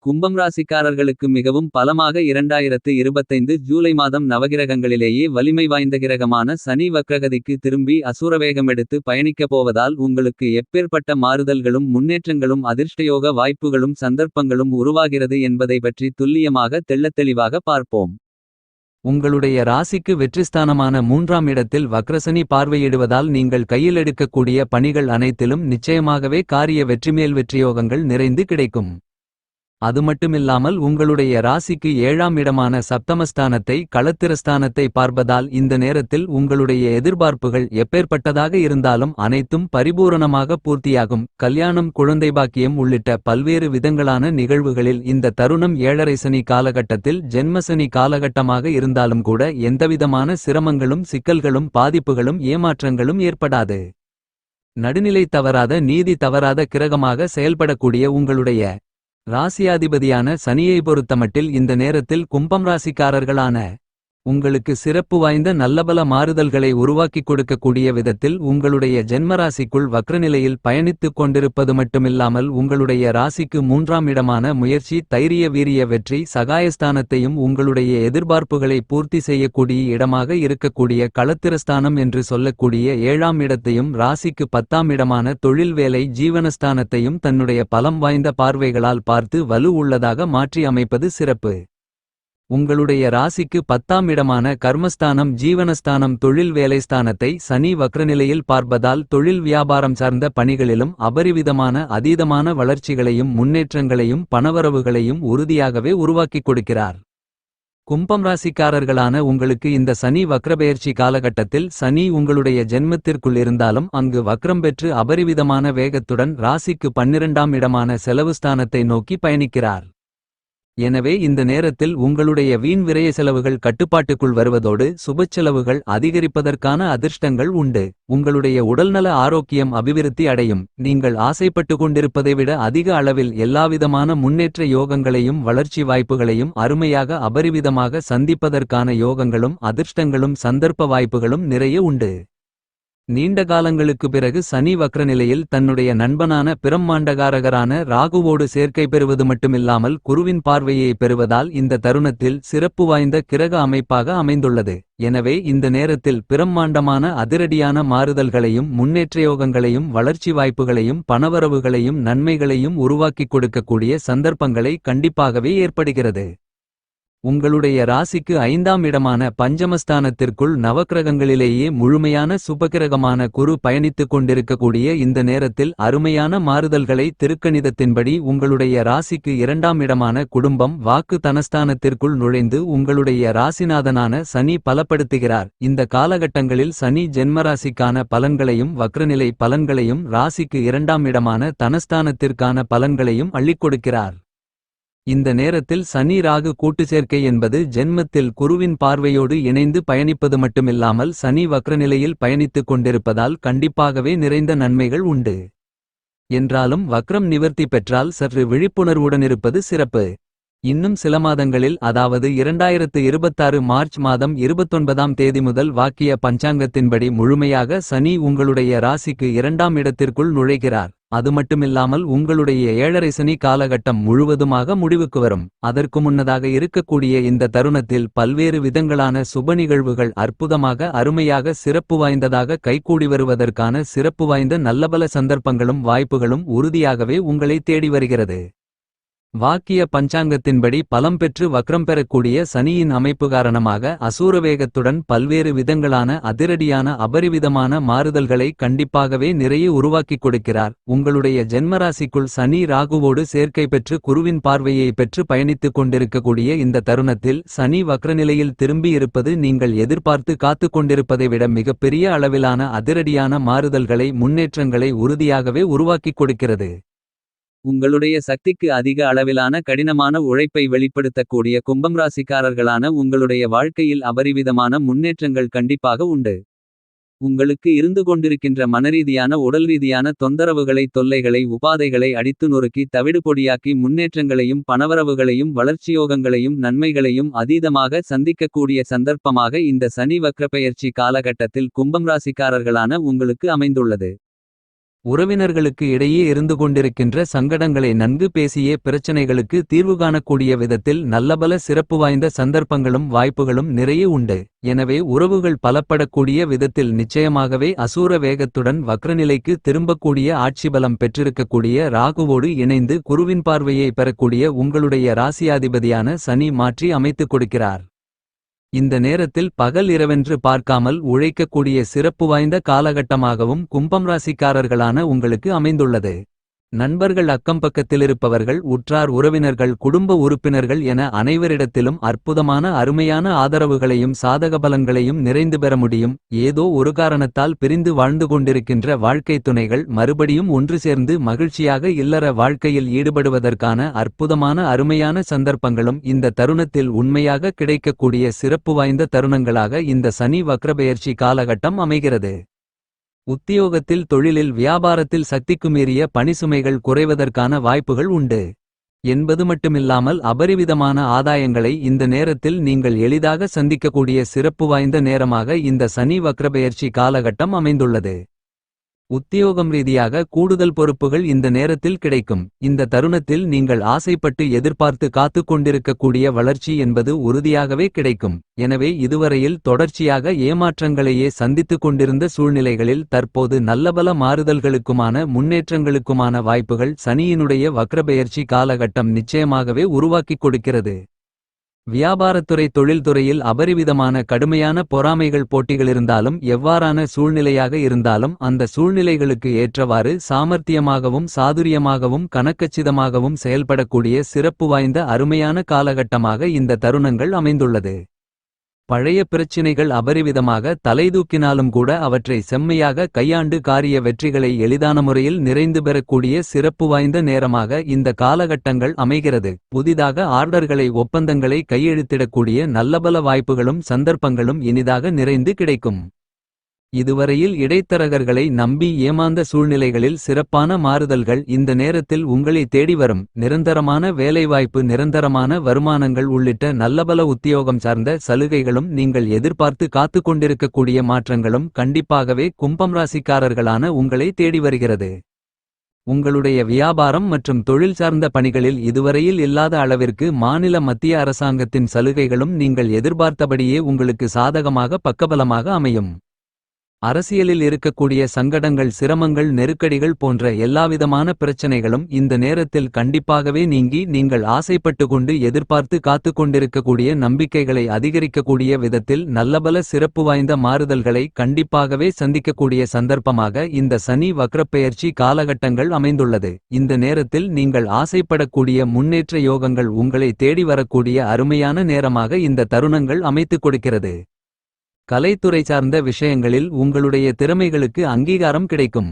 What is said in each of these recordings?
கும்பம் ராசிக்காரர்களுக்கு மிகவும் பலமாக 2025 ஜூலை மாதம் நவகிரகங்களிலேயே வலிமை வாய்ந்த கிரகமான சனி வக்ரகதிக்கு திரும்பி அசுரவேகமெடுத்து பயணிக்கப் போவதால் உங்களுக்கு எப்பேற்பட்ட மாறுதல்களும் முன்னேற்றங்களும் அதிர்ஷ்டயோக வாய்ப்புகளும் சந்தர்ப்பங்களும் உருவாகிறது என்பதை பற்றி துல்லியமாக தெள்ளத்தெளிவாக பார்ப்போம். உங்களுடைய ராசிக்கு வெற்றிஸ்தானமான 3ஆம் இடத்தில் வக்ரசனி பார்வையிடுவதால் நீங்கள் கையில் எடுக்கக்கூடிய பணிகள் அனைத்திலும் நிச்சயமாகவே காரிய வெற்றிமேல் வெற்றியோகங்கள் நிறைந்து கிடைக்கும். அதுமட்டுமில்லாமல் உங்களுடைய ராசிக்கு 7ஆம் இடமான சப்தமஸ்தானத்தை களத்திரஸ்தானத்தை பார்ப்பதால் இந்த நேரத்தில் உங்களுடைய எதிர்பார்ப்புகள் எப்பேற்பட்டதாக இருந்தாலும் அனைத்தும் பரிபூரணமாக பூர்த்தியாகும். கல்யாணம், குழந்தை பாக்கியம் உள்ளிட்ட பல்வேறு விதங்களான நிகழ்வுகளில் இந்த தருணம் 7.5 சனி காலகட்டத்தில் ஜென்மசனி காலகட்டமாக இருந்தாலும் கூட எந்தவிதமான சிரமங்களும் சிக்கல்களும் பாதிப்புகளும் ஏமாற்றங்களும் ஏற்படாது. நடுநிலை தவறாத நீதி தவறாத கிரகமாக செயல்படக்கூடிய உங்களுடைய ராசியாதிபதியான சனியை பொறுத்தமட்டில் இந்த நேரத்தில் கும்பம் ராசிக்காரர்களான உங்களுக்கு சிறப்பு வாய்ந்த நல்லபல மாறுதல்களை உருவாக்கிக் கொடுக்கக்கூடிய விதத்தில் உங்களுடைய ஜென்மராசிக்குள் வக்ரநிலையில் பயணித்துக் கொண்டிருப்பது மட்டுமில்லாமல் உங்களுடைய ராசிக்கு 3ஆம் இடமான முயற்சி, தைரிய, வீரிய, வெற்றி சகாயஸ்தானத்தையும் உங்களுடைய எதிர்பார்ப்புகளை பூர்த்தி செய்யக்கூடிய இடமாக இருக்கக்கூடிய களத்திரஸ்தானம் என்று சொல்லக்கூடிய 7ஆம் இடத்தையும் ராசிக்கு 10ஆம் இடமான தொழில், வேலை, ஜீவனஸ்தானத்தையும் தன்னுடைய பலம் வாய்ந்த பார்வைகளால் பார்த்து வலு உள்ளதாக மாற்றி அமைப்பது சிறப்பு. உங்களுடைய ராசிக்கு 10ஆம் இடமான கர்மஸ்தானம், ஜீவனஸ்தானம், தொழில், வேலைஸ்தானத்தை சனி வக்ரநிலையில் பார்ப்பதால் தொழில் வியாபாரம் சார்ந்த பணிகளிலும் அபரிவிதமான அதீதமான வளர்ச்சிகளையும் முன்னேற்றங்களையும் பணவரவுகளையும் உறுதியாகவே உருவாக்கிக் கொடுக்கிறார். கும்பம் ராசிக்காரர்களான உங்களுக்கு இந்த சனி வக்ரபெயர்ச்சி காலகட்டத்தில் சனி உங்களுடைய ஜென்மத்திற்குள் இருந்தாலும் அங்கு வக்ரம் பெற்று அபரிவிதமான வேகத்துடன் ராசிக்கு 12ஆம் இடமான செலவுஸ்தானத்தை நோக்கி பயணிக்கிறார். எனவே இந்த நேரத்தில் உங்களுடைய வீண் விரய செலவுகள் கட்டுப்பாட்டுக்குள் வருவதோடு சுபச்செலவுகள் அதிகரிப்பதற்கான அதிர்ஷ்டங்கள் உண்டு. உங்களுடைய உடல்நல ஆரோக்கியம் அபிவிருத்தி அடையும். நீங்கள் ஆசைப்பட்டு கொண்டிருப்பதை விட அதிக அளவில் எல்லாவிதமான முன்னேற்ற யோகங்களையும் வளர்ச்சி வாய்ப்புகளையும் அருமையாக அபரிவிதமாக சந்திப்பதற்கான யோகங்களும் அதிர்ஷ்டங்களும் சந்தர்ப்ப வாய்ப்புகளும் நிறைய உண்டு. நீண்ட காலங்களுக்கு பிறகு சனி வக்ரநிலையில் தன்னுடைய நண்பனான பிரம்மாண்டகாரகரான ராகுவோடு சேர்க்கை பெறுவது மட்டுமில்லாமல் குருவின் பார்வையை பெறுவதால் இந்த தருணத்தில் சிறப்பு வாய்ந்த கிரக அமைப்பாக அமைந்துள்ளது. எனவே இந்த நேரத்தில் பிரம்மாண்டமான அதிரடியான மாறுதல்களையும் முன்னேற்றயோகங்களையும் வளர்ச்சி வாய்ப்புகளையும் பணவரவுகளையும் நன்மைகளையும் உருவாக்கிக் கொடுக்கக்கூடிய சந்தர்ப்பங்களை கண்டிப்பாகவே ஏற்படுகிறது. உங்களுடைய ராசிக்கு 5ஆம் இடமான பஞ்சமஸ்தானத்திற்குள் நவக்கிரகங்களிலேயே முழுமையான சுபகிரகமான குரு பயணித்துக் கொண்டிருக்கக்கூடிய இந்த நேரத்தில் அருமையான மாறுதல்களை திருக்கணிதத்தின்படி உங்களுடைய ராசிக்கு 2ஆம் இடமான குடும்பம், வாக்கு, தனஸ்தானத்திற்குள் நுழைந்து உங்களுடைய ராசிநாதனான சனி பலப்படுத்துகிறார். இந்த காலகட்டங்களில் சனி ஜென்மராசிக்கான பலன்களையும் வக்ரநிலை பலன்களையும் ராசிக்கு 2ஆம் இடமான தனஸ்தானத்திற்கான பலன்களையும் அள்ளிக் கொடுக்கிறார். இந்த நேரத்தில் சனி ராகு கூட்டுச்சேர்க்கை என்பது ஜென்மத்தில் குருவின் பார்வையோடு இணைந்து பயணிப்பது மட்டுமில்லாமல் சனி வக்ரநிலையில் பயணித்துக் கொண்டிருப்பதால் கண்டிப்பாகவே நிறைந்த நன்மைகள் உண்டு. என்றாலும் வக்ரம் நிவர்த்தி பெற்றால் சற்று விழிப்புணர்வுடனிருப்பது சிறப்பு. இன்னும் சில மாதங்களில், அதாவது 2026 மார்ச் மாதம் 29ஆம் தேதி முதல் வாக்கிய பஞ்சாங்கத்தின்படி முழுமையாக சனி உங்களுடைய ராசிக்கு 2ஆம் இடத்திற்குள் நுழைகிறார். அது மட்டுமில்லாமல் உங்களுடைய 7.5 சனி காலகட்டம் முழுவதுமாக முடிவுக்கு வரும். அதற்கு முன்னதாக இருக்கக்கூடிய இந்த தருணத்தில் பல்வேறு விதங்களான சுப நிகழ்வுகள் அற்புதமாக அருமையாக சிறப்பு வாய்ந்ததாக கைகூடி வருவதற்கான சிறப்பு வாய்ந்த நல்லபல சந்தர்ப்பங்களும் வாய்ப்புகளும் உறுதியாகவே உங்களை தேடி வருகிறது. வாக்கிய பஞ்சாங்கத்தின்படி பலம் பெற்று வக்ரம் பெறக்கூடிய சனியின் அமைப்பு காரணமாக அசூரவேகத்துடன் பல்வேறு விதங்களான அதிரடியான அபரிவிதமான மாறுதல்களை கண்டிப்பாகவே நிறைய உருவாக்கிக் கொடுக்கிறார். உங்களுடைய ஜென்மராசிக்குள் சனி ராகுவோடு சேர்க்கை பெற்று குருவின் பார்வையை பெற்று பயணித்துக் கொண்டிருக்கக்கூடிய இந்த தருணத்தில் சனி வக்ரநிலையில் திரும்பி இருப்பது நீங்கள் எதிர்பார்த்து காத்துக் கொண்டிருப்பதை விட மிகப்பெரிய அளவிலான அதிரடியான மாறுதல்களை முன்னேற்றங்களை உறுதியாகவே உருவாக்கிக் கொடுக்கிறது. உங்களுடைய சக்திக்கு அதிக அளவிலான கடினமான உழைப்பை வெளிப்படுத்தக்கூடிய கும்பம் ராசிக்காரர்களான உங்களுடைய வாழ்க்கையில் அபரிவிதமான முன்னேற்றங்கள் கண்டிப்பாக உண்டு. உங்களுக்கு இருந்து கொண்டிருக்கின்ற மனரீதியான உடல்ரீதியான தொந்தரவுகளை, தொல்லைகளை, உபாதைகளை அடித்து நொறுக்கி தவிடு பொடியாக்கி முன்னேற்றங்களையும் பணவரவுகளையும் வளர்ச்சியோகங்களையும் நன்மைகளையும் அதீதமாக சந்திக்கக்கூடிய சந்தர்ப்பமாக இந்த சனி வக்ரப்பெயர்ச்சி காலகட்டத்தில் கும்பம் ராசிக்காரர்களான உங்களுக்கு அமைந்துள்ளது. உறவினர்களுக்கு இடையே இருந்து கொண்டிருக்கின்ற சங்கடங்களை நன்கு பேசியே பிரச்சனைகளுக்கு தீர்வு காணக்கூடிய விதத்தில் நல்லபல சிறப்பு வாய்ந்த சந்தர்ப்பங்களும் வாய்ப்புகளும் நிறைய உண்டு. எனவே உறவுகள் பலப்படக்கூடிய விதத்தில் நிச்சயமாகவே அசூர வேகத்துடன் வக்ரநிலைக்கு திரும்பக்கூடிய ஆட்சிபலம் பெற்றிருக்கக்கூடிய ராகுவோடு இணைந்து குருவின் பார்வையை பெறக்கூடிய உங்களுடைய ராசியாதிபதியான சனி மாற்றி அமைத்துக் கொடுக்கிறார். இந்த நேரத்தில் பகல் இரவென்று பார்க்காமல் உழைக்கக்கூடிய சிறப்பு வாய்ந்த காலகட்டமாகவும் கும்பம் ராசிக்காரர்களான உங்களுக்கு அமைந்துள்ளது. நண்பர்கள், அக்கம்பக்கத்திலிருப்பவர்கள், உற்றார் உறவினர்கள், குடும்ப உறுப்பினர்கள் என அனைவரிடத்திலும் அற்புதமான அருமையான ஆதரவுகளையும் சாதகபலன்களையும் நிறைந்து பெற முடியும். ஏதோ ஒரு காரணத்தால் பிரிந்து வாழ்ந்து கொண்டிருக்கின்ற வாழ்க்கை துணைகள் மறுபடியும் ஒன்று சேர்ந்து மகிழ்ச்சியாக இல்லற வாழ்க்கையில் ஈடுபடுவதற்கான அற்புதமான அருமையான சந்தர்ப்பங்களும் இந்த தருணத்தில் உண்மையாக கிடைக்கக்கூடிய சிறப்பு வாய்ந்த தருணங்களாக இந்த சனி வக்ரபெயர்ச்சி காலகட்டம் அமைகிறது. உத்தியோகத்தில், தொழிலில், வியாபாரத்தில் சக்திக்கு மீறிய பணிசுமைகள் குறைவதற்கான வாய்ப்புகள் உண்டு என்பது மட்டுமில்லாமல் அபரிவிதமான ஆதாயங்களை இந்த நேரத்தில் நீங்கள் எளிதாக சந்திக்கக்கூடிய சிறப்பு வாய்ந்த நேரமாக இந்த சனி வக்ரபெயர்ச்சி காலகட்டம் அமைந்துள்ளது. உத்தியோகம் ரீதியாக கூடுதல் பொறுப்புகள் இந்த நேரத்தில் கிடைக்கும். இந்த தருணத்தில் நீங்கள் ஆசைப்பட்டு எதிர்பார்த்து காத்து கொண்டிருக்கக்கூடிய வளர்ச்சி என்பது உறுதியாகவே கிடைக்கும். எனவே இதுவரையில் தொடர்ச்சியாக ஏமாற்றங்களையே சந்தித்துக் கொண்டிருந்த சூழ்நிலைகளில் தற்போது நல்லபல மாறுதல்களுக்குமான முன்னேற்றங்களுக்குமான வாய்ப்புகள் சனியினுடைய வக்ரபெயர்ச்சி காலகட்டம் நிச்சயமாகவே உருவாக்கிக் கொடுக்கிறது. வியாபாரத்துறை, தொழில்துறையில் அபரிவிதமான கடுமையான பொறாமைகள், போட்டிகளிருந்தாலும் எவ்வாறான சூழ்நிலையாக இருந்தாலும் அந்த சூழ்நிலைகளுக்கு ஏற்றவாறு சாமர்த்தியமாகவும் சாதுரியமாகவும் கனக்கச்சிதமாகவும் செயல்படக்கூடிய சிறப்பு வாய்ந்த அருமையான காலகட்டமாக இந்த தருணங்கள் அமைந்துள்ளது. பழைய பிரச்சினைகள் அபரிவிதமாக தலைதூக்கினாலும் கூட அவற்றை செம்மையாக கையாண்டு காரிய வெற்றிகளை எளிதான முறையில் நிறைந்து பெறக்கூடிய சிறப்பு வாய்ந்த நேரமாக இந்த காலகட்டங்கள் அமைகிறது. புதிதாக ஆர்டர்களை, ஒப்பந்தங்களை கையெழுத்திடக்கூடிய நல்லபல வாய்ப்புகளும் சந்தர்ப்பங்களும் இனிதாக நிறைந்து கிடைக்கும். இதுவரையில் இடைத்தரகர்களை நம்பி ஏமாந்த சூழ்நிலைகளில் சிறப்பான மாறுதல்கள் இந்த நேரத்தில் உங்களை தேடி வரும். நிரந்தரமான வேலைவாய்ப்பு, நிரந்தரமான வருமானங்கள் உள்ளிட்ட நல்லபல உத்தியோகம் சார்ந்த சலுகைகளும் நீங்கள் எதிர்பார்த்து காத்து கொண்டிருக்கக்கூடிய மாற்றங்களும் கண்டிப்பாகவே கும்பம் ராசிக்காரர்களான உங்களை தேடி வருகிறது. உங்களுடைய வியாபாரம் மற்றும் தொழில் சார்ந்த பணிகளில் இதுவரையில் இல்லாத அளவிற்கு மாநில, மத்திய அரசாங்கத்தின் சலுகைகளும் நீங்கள் எதிர்பார்த்தபடியே உங்களுக்கு சாதகமாக பக்கபலமாக அமையும். அரசியலில் இருக்கக்கூடிய சங்கடங்கள், சிரமங்கள், நெருக்கடிகள் போன்ற எல்லாவிதமான பிரச்சனைகளும் இந்த நேரத்தில் கண்டிப்பாகவே நீங்கி நீங்கள் ஆசைப்பட்டு கொண்டு எதிர்பார்த்து காத்து கொண்டிருக்கக்கூடிய நம்பிக்கைகளை அதிகரிக்கக்கூடிய விதத்தில் நல்லபல சிறப்பு வாய்ந்த மாறுதல்களை கண்டிப்பாகவே சந்திக்கக்கூடிய சந்தர்ப்பமாக இந்த சனி வக்ரப்பெயர்ச்சி காலகட்டங்கள் அமைந்துள்ளது. இந்த நேரத்தில் நீங்கள் ஆசைப்படக்கூடிய முன்னேற்ற யோகங்கள் உங்களை தேடி வரக்கூடிய அருமையான நேரமாக இந்த தருணங்கள் அமைத்துக் கொடுக்கிறது. கலைத்துறை சார்ந்த விஷயங்களில் உங்களுடைய திறமைகளுக்கு அங்கீகாரம் கிடைக்கும்.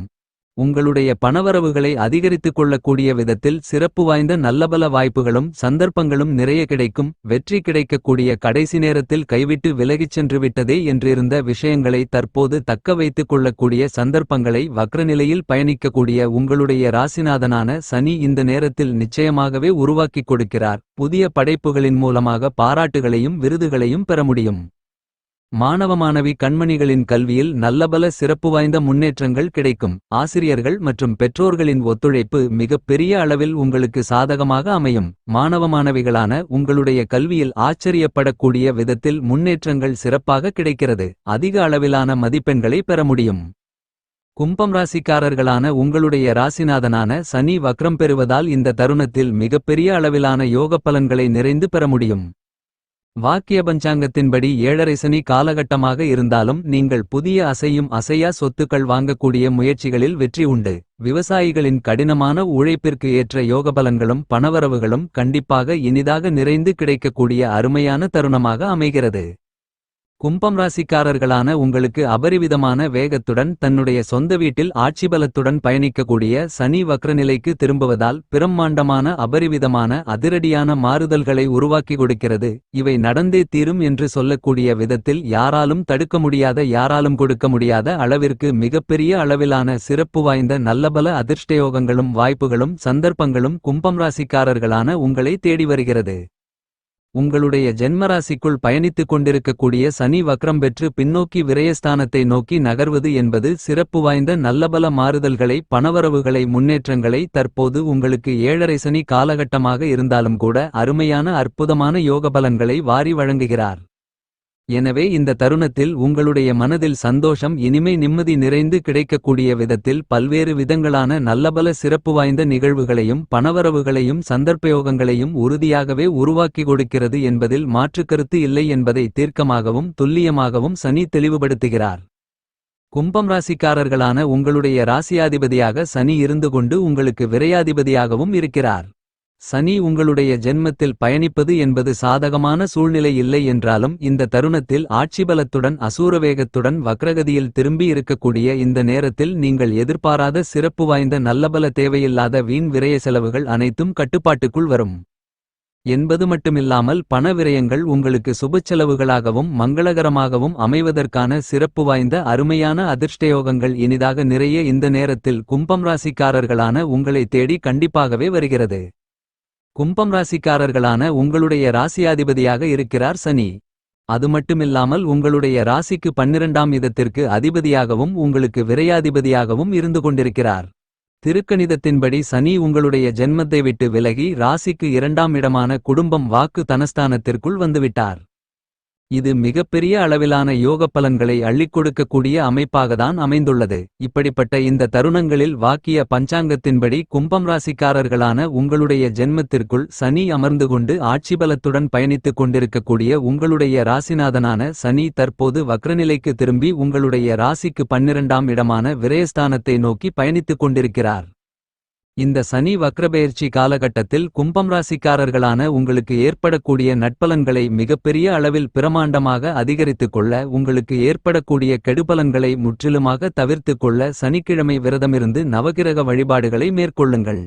உங்களுடைய பணவரவுகளை அதிகரித்துக் கொள்ளக்கூடிய விதத்தில் சிறப்பு வாய்ந்த நல்லபல வாய்ப்புகளும் சந்தர்ப்பங்களும் நிறைய கிடைக்கும். வெற்றி கிடைக்கக்கூடிய, கடைசி நேரத்தில் கைவிட்டு விலகிச் சென்று விட்டதே என்றிருந்த விஷயங்களை தற்போது தக்க வைத்துக் கொள்ளக்கூடிய சந்தர்ப்பங்களை வக்ரநிலையில் பயணிக்கக்கூடிய உங்களுடைய ராசிநாதனான சனி இந்த நேரத்தில் நிச்சயமாகவே உருவாக்கிக் கொடுக்கிறார். புதிய படைப்புகளின் மூலமாக பாராட்டுகளையும் விருதுகளையும் பெற முடியும். மாணவ, மாணவி, கண்மணிகளின் கல்வியில் நல்லபல சிறப்பு வாய்ந்த முன்னேற்றங்கள் கிடைக்கும். ஆசிரியர்கள் மற்றும் பெற்றோர்களின் ஒத்துழைப்பு மிகப் பெரிய அளவில் உங்களுக்கு சாதகமாக அமையும். மாணவ, மாணவிகளான உங்களுடைய கல்வியில் ஆச்சரியப்படக்கூடிய விதத்தில் முன்னேற்றங்கள் சிறப்பாக கிடைக்கிறது. அதிக அளவிலான மதிப்பெண்களை பெற முடியும். கும்பம் ராசிக்காரர்களான உங்களுடைய ராசிநாதனான சனி வக்ரம் பெறுவதால் இந்த தருணத்தில் மிகப்பெரிய அளவிலான யோக பலன்களை நிறைந்து பெற முடியும். வாக்கிய பஞ்சாங்கத்தின்படி 7.5 சனி காலகட்டமாக இருந்தாலும் நீங்கள் புதிய அசையும் அசையா சொத்துக்கள் வாங்கக்கூடிய முயற்சிகளில் வெற்றி உண்டு. விவசாயிகளின் கடினமான உழைப்பிற்கு ஏற்ற யோகபலன்களும் பணவரவுகளும் கண்டிப்பாக இனிதாக நிறைந்து கிடைக்கக்கூடிய அருமையான தருணமாக அமைகிறது. கும்பம் ராசிக்காரர்களான உங்களுக்கு அபரிவிதமான வேகத்துடன் தன்னுடைய சொந்த வீட்டில் ஆட்சிபலத்துடன் பயணிக்கக்கூடிய சனி வக்ரநிலைக்கு திரும்புவதால் பிரம்மாண்டமான அபரிவிதமான அதிரடியான மாறுதல்களை உருவாக்கி கொடுக்கிறது. இவை நடந்தே தீரும் என்று சொல்லக்கூடிய விதத்தில் யாராலும் தடுக்க முடியாத, யாராலும் கொடுக்க முடியாத அளவிற்கு மிகப்பெரிய அளவிலான சிறப்பு வாய்ந்த நல்லபல அதிர்ஷ்டயோகங்களும் வாய்ப்புகளும் சந்தர்ப்பங்களும் கும்பம் ராசிக்காரர்களான உங்களை தேடி வருகிறது. உங்களுடைய ஜென்மராசிக்குள் பயணித்துக் கொண்டிருக்கக்கூடிய சனி வக்ரம் பெற்று பின்னோக்கி விரயஸ்தானத்தை நோக்கி நகர்வது என்பது சிறப்பு வாய்ந்த நல்லபல மாறுதல்களை, பணவரவுகளை, முன்னேற்றங்களை தற்போது உங்களுக்கு 7.5 சனி காலகட்டமாக இருந்தாலும் கூட அருமையான அற்புதமான யோகபலன்களை வாரி வழங்குகிறார். எனவே இந்த தருணத்தில் உங்களுடைய மனதில் சந்தோஷம், இனிமை, நிம்மதி நிறைந்து கிடைக்கக்கூடிய விதத்தில் பல்வேறு விதங்களான நல்லபல சிறப்பு வாய்ந்த நிகழ்வுகளையும் பணவரவுகளையும் சந்தர்ப்பயோகங்களையும் உறுதியாகவே உருவாக்கி கொடுக்கிறது என்பதில் மாற்றுக்கருத்து இல்லை என்பதை தீர்க்கமாகவும் துல்லியமாகவும் சனி தெளிவுபடுத்துகிறார். கும்பம் ராசிக்காரர்களான உங்களுடைய ராசியாதிபதியாக சனி இருந்து கொண்டு உங்களுக்கு விரையாதிபதியாகவும் இருக்கிறார். சனி உங்களுடைய ஜென்மத்தில் பயணிப்பது என்பது சாதகமான சூழ்நிலை இல்லை என்றாலும் இந்த தருணத்தில் ஆட்சிபலத்துடன் அசூரவேகத்துடன் வக்ரகதியில் திரும்பி இருக்கக்கூடிய இந்த நேரத்தில் நீங்கள் எதிர்பாராத சிறப்பு வாய்ந்த நல்லபல தேவையில்லாத வீண் விரய செலவுகள் அனைத்தும் கட்டுப்பாட்டுக்குள் வரும் என்பது மட்டுமில்லாமல் பண விரயங்கள் உங்களுக்கு சுபச்செலவுகளாகவும் மங்களகரமாகவும் அமைவதற்கான சிறப்பு வாய்ந்த அருமையான அதிர்ஷ்டயோகங்கள் இனிதாக நிறைய இந்த நேரத்தில் கும்பம் ராசிக்காரர்களான உங்களை தேடி கண்டிப்பாகவே வருகிறது. கும்பம் ராசிக்காரர்களான உங்களுடைய ராசியாதிபதியாக இருக்கிறார் சனி. அது மட்டுமில்லாமல் உங்களுடைய ராசிக்கு 12ஆம் இடத்திற்கு அதிபதியாகவும் உங்களுக்கு விரையாதிபதியாகவும் இருந்து கொண்டிருக்கிறார். திருக்கணிதத்தின்படி சனி உங்களுடைய ஜென்மத்தை விட்டு விலகி ராசிக்கு 2ஆம் இடமான குடும்பம் வாக்கு தனஸ்தானத்திற்குள் வந்துவிட்டார். இது மிகப்பெரிய அளவிலான யோகப்பலன்களை அள்ளிக் கொடுக்கக்கூடிய அமைப்பாகத்தான் அமைந்துள்ளது. இப்படிப்பட்ட இந்த தருணங்களில் வாக்கிய பஞ்சாங்கத்தின்படி கும்பம் ராசிக்காரர்களான உங்களுடைய ஜென்மத்திற்குள் சனி அமர்ந்து கொண்டு ஆட்சிபலத்துடன் பயணித்துக் கொண்டிருக்கக்கூடிய உங்களுடைய ராசிநாதனான சனி தற்போது வக்ரநிலைக்கு திரும்பி உங்களுடைய ராசிக்கு 12ஆம் இடமான விரயஸ்தானத்தை நோக்கி பயணித்துக் கொண்டிருக்கிறார். இந்த சனி வக்ரபெயர்ச்சி காலகட்டத்தில் கும்பம் ராசிக்காரர்களான உங்களுக்கு ஏற்படக்கூடிய நட்பலன்களை மிகப்பெரிய அளவில் பிரமாண்டமாக அதிகரித்துக் கொள்ள, உங்களுக்கு ஏற்படக்கூடிய கெடுபலன்களை முற்றிலுமாக தவிர்த்துக் கொள்ள சனிக்கிழமை விரதமிருந்து நவகிரக வழிபாடுகளை மேற்கொள்ளுங்கள்.